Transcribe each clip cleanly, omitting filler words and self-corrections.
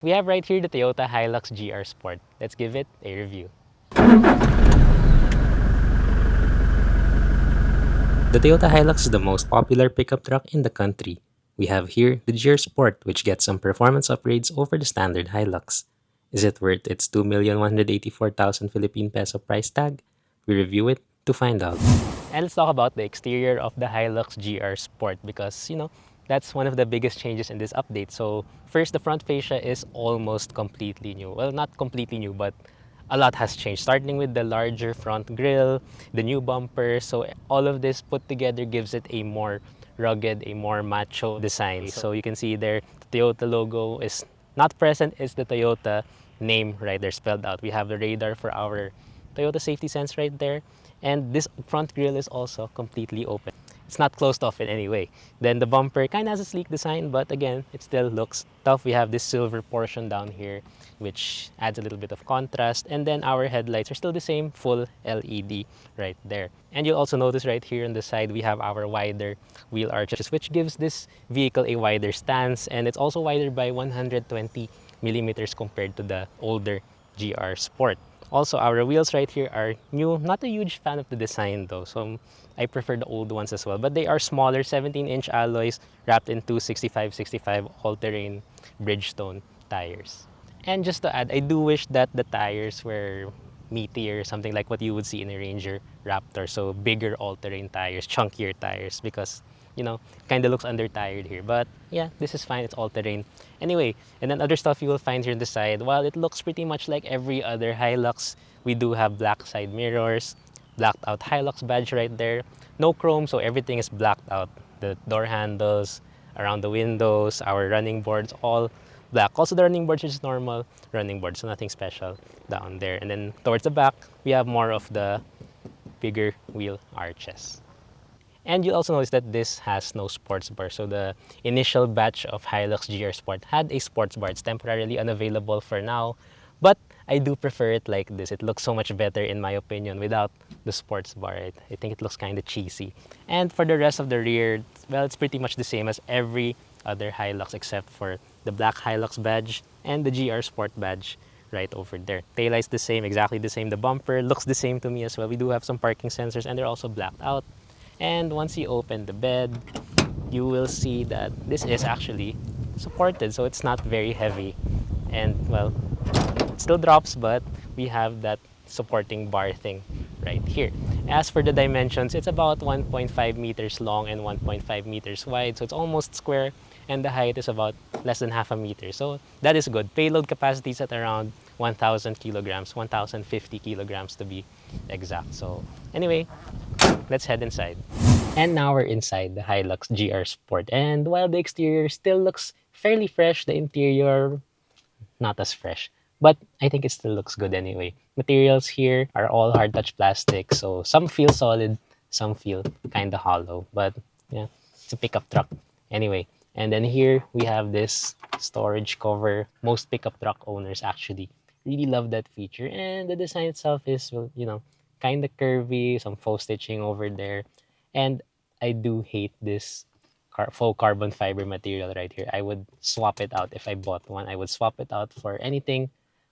We have right here the Toyota Hilux GR Sport. Let's give it a review. The Toyota Hilux is the most popular pickup truck in the country. We have here the GR Sport, which gets some performance upgrades over the standard Hilux. Is it worth its 2,184,000 Philippine peso price tag? We review it to find out. And let's talk about the exterior of the Hilux GR Sport because, that's one of the biggest changes in this update. So first, the front fascia is almost completely new. Well, not completely new, but a lot has changed, starting with the larger front grille, the new bumper. So all of this put together gives it a more rugged, a more macho design. So you can see there, the Toyota logo is not present, it's the Toyota name right there spelled out. We have the radar for our Toyota safety sense right there. And this front grille is also completely open. It's not closed off in any way. Then the bumper kind of has a sleek design, but again, it still looks tough. We have this silver portion down here, which adds a little bit of contrast. And then our headlights are still the same, full LED right there. And you'll also notice right here on the side, we have our wider wheel arches, which gives this vehicle a wider stance. And it's also wider by 120 millimeters compared to the older GR Sport. Also, our wheels right here are new. Not a huge fan of the design though, so I prefer the old ones as well. But they are smaller, 17-inch alloys wrapped into 65/65 all-terrain Bridgestone tires. And just to add, I do wish that the tires were meatier, something like what you would see in a Ranger Raptor. So bigger all-terrain tires, chunkier tires, because kind of looks under-tired here. But yeah, this is fine. It's all-terrain. Anyway, and then other stuff you will find here on the side. While it looks pretty much like every other Hilux, we do have black side mirrors, blacked out Hilux badge right there. No chrome, so everything is blacked out. The door handles, around the windows, our running boards, all black. Also the running boards is normal running boards, so nothing special down there. And then towards the back, we have more of the bigger wheel arches. And you'll also notice that this has no sports bar. So the initial batch of Hilux GR Sport had a sports bar. It's temporarily unavailable for now. But I do prefer it like this. It looks so much better in my opinion without the sports bar. I think it looks kind of cheesy. And for the rest of the rear, well, it's pretty much the same as every other Hilux except for the black Hilux badge and the GR Sport badge right over there. Taillight's the same, exactly the same. The bumper looks the same to me as well. We do have some parking sensors and they're also blacked out. And once you open the bed, you will see that this is actually supported, so it's not very heavy. And well, it still drops, but we have that supporting bar thing right here. As for the dimensions, it's about 1.5 meters long and 1.5 meters wide, so it's almost square, and the height is about less than half a meter. So that is good. Payload capacity is at around 1,000 kilograms, 1,050 kilograms to be exact. So anyway, let's head inside. And now we're inside the Hilux GR Sport. And while the exterior still looks fairly fresh, the interior not as fresh. But I think it still looks good anyway. Materials here are all hard touch plastic, so some feel solid, some feel kind of hollow. But yeah, it's a pickup truck anyway. And then here we have this storage cover. Most pickup truck owners actually really love that feature. And the design itself is, well, kind of curvy, some faux stitching over there. And I do hate this faux carbon fiber material right here. I would swap it out if I bought one. I would swap it out for anything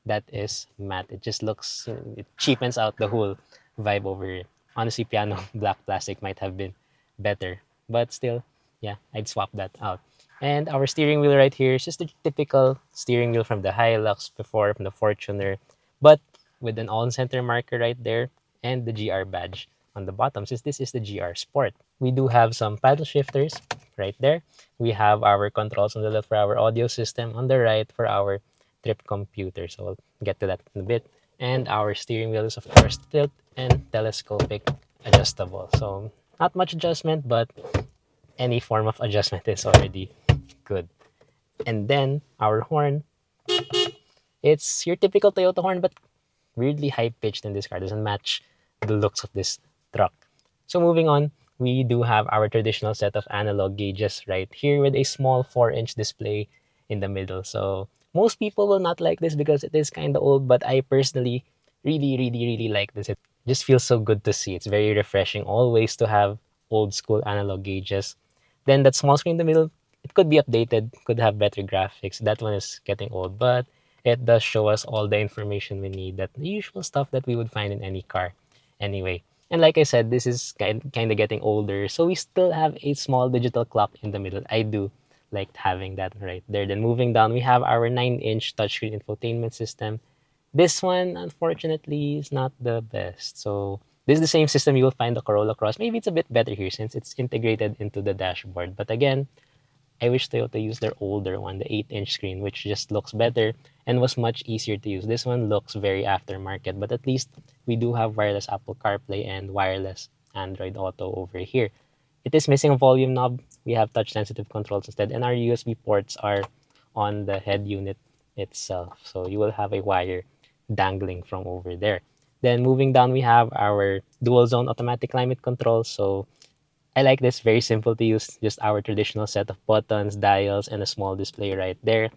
that is matte. It just looks, it cheapens out the whole vibe over here. Honestly, piano black plastic might have been better, but still, yeah, I'd swap that out. And our steering wheel right here is just the typical steering wheel from the Hilux before, from the Fortuner, but with an on-center marker right there and the GR badge on the bottom, since this is the GR Sport. We do have some paddle shifters right there. We have our controls on the left for our audio system, on the right for our trip computer. So we'll get to that in a bit. And our steering wheel is of course tilt and telescopic adjustable. So not much adjustment, but any form of adjustment is already good. And then our horn, it's your typical Toyota horn, but weirdly high-pitched in this car. Doesn't match the looks of this truck. So moving on, we do have our traditional set of analog gauges right here with a small 4-inch display in the middle. So most people will not like this because it is kind of old, but I personally really like this. It just feels so good to see. It's very refreshing always to have old school analog gauges. Then that small screen in the middle, it could be updated, could have better graphics. That one is getting old, but it does show us all the information we need, that the usual stuff that we would find in any car anyway. And like I said, this is kind of getting older, so we still have a small digital clock in the middle. I do like having that right there. Then moving down, we have our 9-inch touchscreen infotainment system. This one, unfortunately, is not the best. So this is the same system you will find the Corolla Cross. Maybe it's a bit better here since it's integrated into the dashboard. But again, I wish Toyota used their older one, the 8-inch screen, which just looks better and was much easier to use. This one looks very aftermarket, but at least we do have wireless Apple CarPlay and wireless Android Auto over here. It is missing a volume knob. We have touch-sensitive controls instead, and our USB ports are on the head unit itself. So you will have a wire dangling from over there. Then moving down, we have our dual zone automatic climate control. So I like this, very simple to use, just our traditional set of buttons, dials, and a small display right there.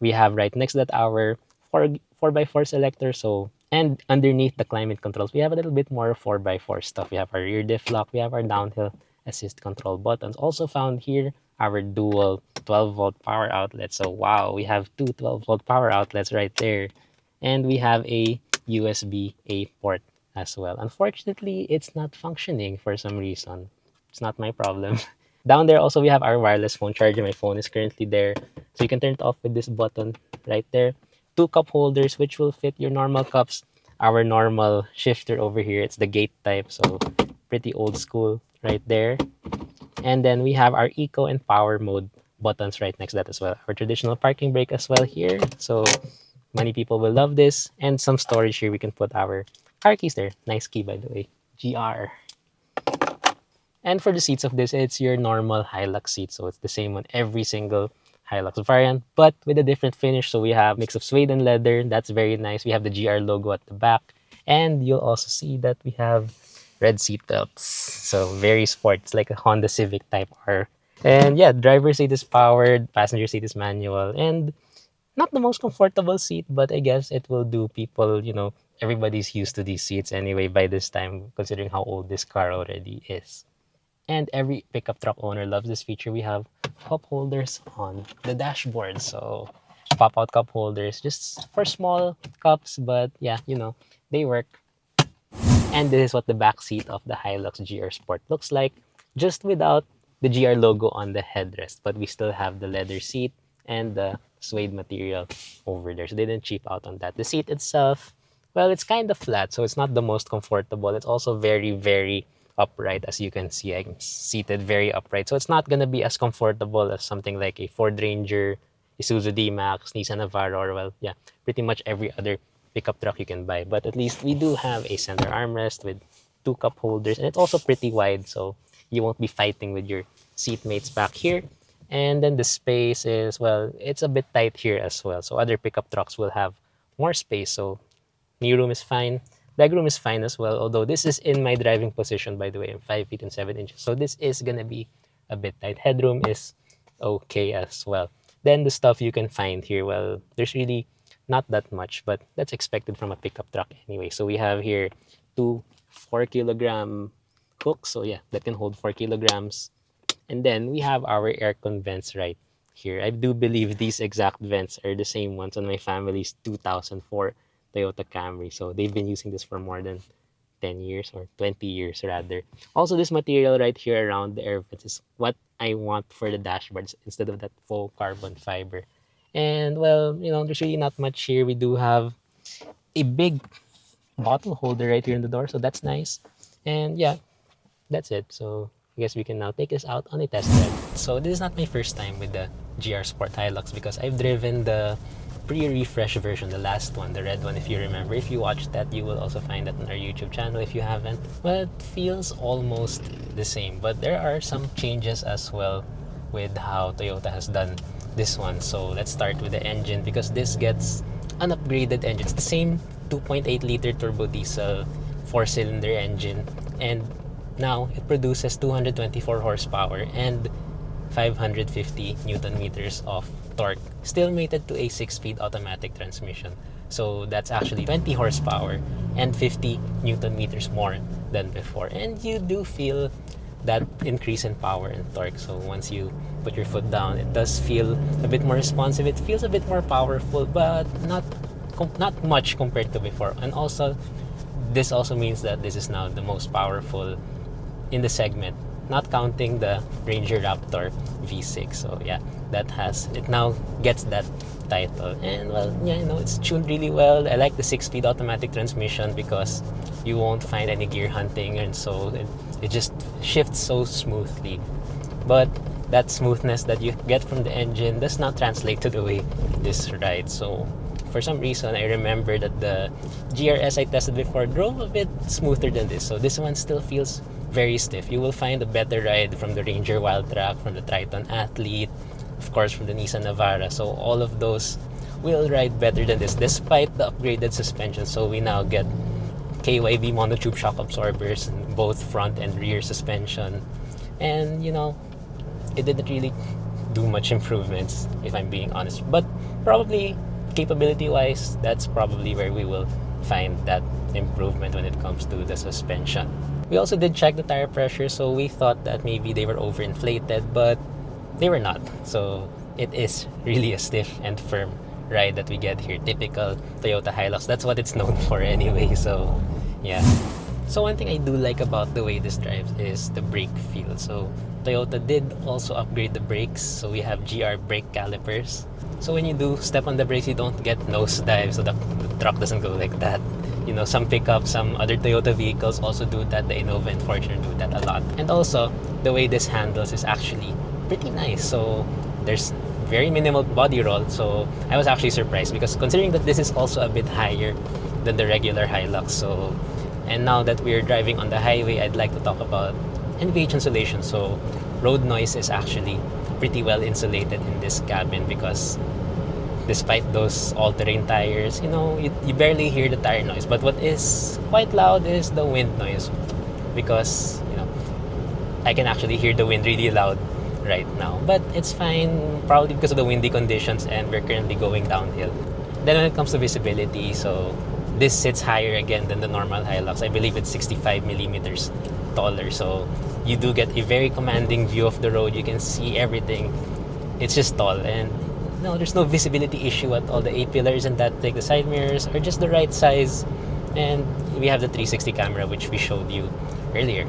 We have right next to that our 4x4 selector. So, and underneath the climate controls, we have a little bit more 4x4 stuff. We have our rear diff lock, we have our downhill assist control buttons. Also found here, our dual 12-volt power outlets. So wow, we have two 12-volt power outlets right there. And we have a USB-A port as well. Unfortunately, it's not functioning for some reason. It's not my problem. Down there also we have our wireless phone charger. My phone is currently there. So you can turn it off with this button right there. Two cup holders which will fit your normal cups. Our normal shifter over here, it's the gate type, so pretty old school right there. And then we have our eco and power mode buttons right next to that as well. Our traditional parking brake as well here. So many people will love this. And some storage here. We can put our car keys there. Nice key, by the way. GR. And for the seats of this, it's your normal Hilux seat. So it's the same on every single Hilux variant, but with a different finish. So we have mix of suede and leather. That's very nice. We have the GR logo at the back. And you'll also see that we have red seat belts. So very sport. It's like a Honda Civic Type R. And yeah, driver's seat is powered, passenger seat is manual, and not the most comfortable seat, but I guess it will do. People, everybody's used to these seats anyway by this time, considering how old this car already is. And every pickup truck owner loves this feature. We have cup holders on the dashboard. So pop-out cup holders, just for small cups, but yeah, they work. And this is what the back seat of the Hilux GR Sport looks like, just without the GR logo on the headrest. But we still have the leather seat and the suede material over there. So they didn't cheap out on that. The seat itself, well, it's kind of flat, so it's not the most comfortable. It's also very, very upright. As you can see, I'm seated very upright. So it's not going to be as comfortable as something like a Ford Ranger, Isuzu D-Max, Nissan Navara, or well, yeah, pretty much every other pickup truck you can buy. But at least we do have a center armrest with two cup holders, and it's also pretty wide, so you won't be fighting with your seatmates back here. And then the space is, well, it's a bit tight here as well. So other pickup trucks will have more space. So knee room is fine. Leg room is fine as well, although this is in my driving position, by the way. I'm 5 feet and 7 inches. So this is going to be a bit tight. Headroom is okay as well. Then the stuff you can find here, well, there's really not that much, but that's expected from a pickup truck anyway. So we have here two 4-kilogram hooks. So yeah, that can hold 4 kilograms. And then we have our aircon vents right here. I do believe these exact vents are the same ones on my family's 2004 Toyota Camry. So they've been using this for more than 10 years or 20 years rather. Also, this material right here around the air vents is what I want for the dashboards instead of that faux carbon fiber. And well, there's really not much here. We do have a big bottle holder right here in the door, so that's nice. And yeah, that's it. So I guess we can now take this out on a test drive. So this is not my first time with the GR Sport Hilux because I've driven the pre-refresh version, the last one, the red one, if you remember. If you watched that, you will also find that on our YouTube channel if you haven't. Well, it feels almost the same, but there are some changes as well with how Toyota has done this one. So let's start with the engine because this gets an upgraded engine. It's the same 2.8 liter turbo diesel 4-cylinder engine, and now it produces 224 horsepower and 550 newton meters of torque, still mated to a 6-speed automatic transmission. So that's actually 20 horsepower and 50 newton meters more than before. And you do feel that increase in power and torque. So once you put your foot down, it does feel a bit more responsive. It feels a bit more powerful, but not much compared to before. And also, this also means that this is now the most powerful in the segment, not counting the Ranger Raptor V6. So yeah, it now gets that title. And well, yeah, it's tuned really well. I like the 6-speed automatic transmission because you won't find any gear hunting, and so it just shifts so smoothly. But that smoothness that you get from the engine does not translate to the way this rides. So for some reason, I remember that the GRS I tested before drove a bit smoother than this. So this one still feels very stiff. You will find a better ride from the Ranger Wildtrak, from the Triton Athlete, of course from the Nissan Navara. So all of those will ride better than this despite the upgraded suspension. So we now get KYB monotube shock absorbers in both front and rear suspension. And it didn't really do much improvements, if I'm being honest. But probably capability wise, that's probably where we will find that improvement when it comes to the suspension. We also did check the tire pressure, so we thought that maybe they were overinflated, but they were not. So it is really a stiff and firm ride that we get here. Typical Toyota Hilux. That's what it's known for anyway. So yeah. So one thing I do like about the way this drives is the brake feel. So Toyota did also upgrade the brakes. So we have GR brake calipers. So when you do step on the brakes, you don't get nosedive, so the truck doesn't go like that. Some pickups, some other Toyota vehicles also do that. The Innova and Fortuner do that a lot. And also, the way this handles is actually pretty nice. So there's very minimal body roll. So I was actually surprised because considering that this is also a bit higher than the regular Hilux. So, and now that we're driving on the highway, I'd like to talk about NVH insulation. So road noise is actually pretty well insulated in this cabin because despite those all-terrain tires, you barely hear the tire noise. But what is quite loud is the wind noise because, I can actually hear the wind really loud right now. But it's fine, probably because of the windy conditions, and we're currently going downhill. Then when it comes to visibility, so this sits higher again than the normal Hilux. I believe it's 65 millimeters taller. So you do get a very commanding view of the road. You can see everything. It's just tall, and there's no visibility issue at all. The A-pillar isn't that thick. The side mirrors are just the right size, and we have the 360 camera, which we showed you earlier.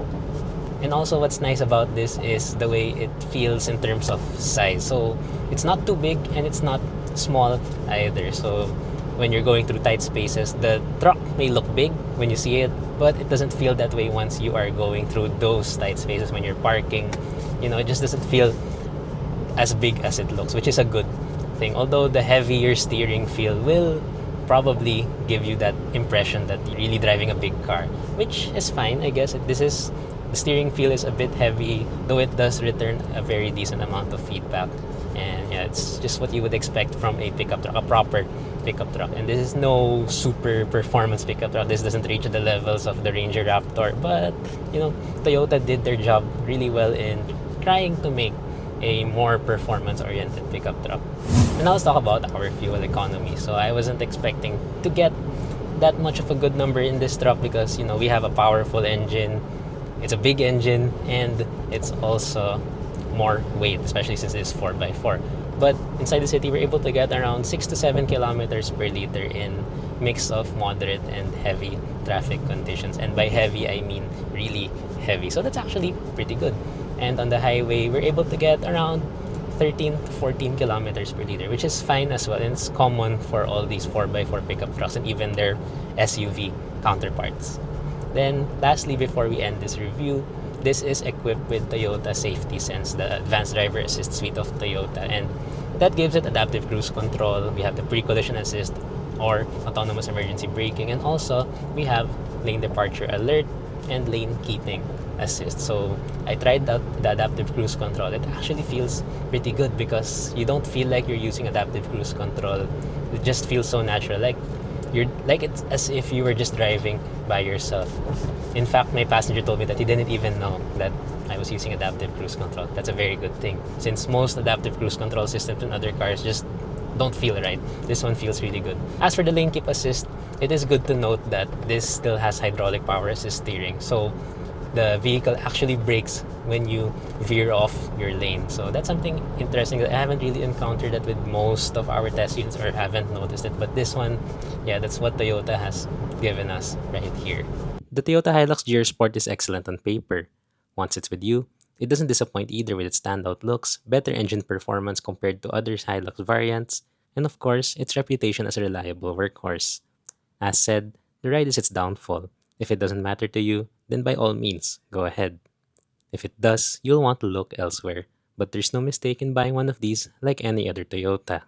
And also what's nice about this is the way it feels in terms of size. So it's not too big and it's not small either. So when you're going through tight spaces, the truck may look big when you see it, but it doesn't feel that way once you are going through those tight spaces when you're parking. It just doesn't feel as big as it looks, which is a good thing. Although the heavier steering feel will probably give you that impression that you're really driving a big car, which is fine, I guess. The steering feel is a bit heavy, though it does return a very decent amount of feedback. And yeah, it's just what you would expect from a pickup truck, a proper pickup truck. And this is no super performance pickup truck. This doesn't reach the levels of the Ranger Raptor, but Toyota did their job really well in trying to make a more performance-oriented pickup truck. And now let's talk about our fuel economy. So I wasn't expecting to get that much of a good number in this truck because we have a powerful engine. It's a big engine, and it's also more weight, especially since it's 4x4. But inside the city, we're able to get around 6 to 7 kilometers per liter in mix of moderate and heavy traffic conditions. And by heavy, I mean really heavy. So that's actually pretty good. And on the highway, we're able to get around 13 to 14 kilometers per liter, which is fine as well. And it's common for all these 4x4 pickup trucks and even their SUV counterparts. Then lastly, before we end this review, this is equipped with Toyota Safety Sense, the Advanced Driver Assist suite of Toyota, and that gives it adaptive cruise control. We have the pre-collision assist or autonomous emergency braking, and also we have lane departure alert and lane keeping assist. So I tried out the adaptive cruise control. It actually feels pretty good because you don't feel like you're using adaptive cruise control. It just feels so natural, like it's as if you were just driving by yourself. In fact, my passenger told me that he didn't even know that I was using adaptive cruise control. That's a very good thing, since most adaptive cruise control systems in other cars just don't feel right. This one feels really good. As for the lane keep assist, it is good to note that this still has hydraulic power assist steering. So the vehicle actually brakes when you veer off your lane. So that's something interesting that I haven't really encountered that with most of our test units, or haven't noticed it. But this one, yeah, that's what Toyota has given us right here. The Toyota Hilux GR Sport is excellent on paper. Once it's with you, it doesn't disappoint either with its standout looks, better engine performance compared to other Hilux variants, and of course, its reputation as a reliable workhorse. As said, the ride is its downfall. If it doesn't matter to you, then by all means, go ahead. If it does, you'll want to look elsewhere, but there's no mistake in buying one of these like any other Toyota.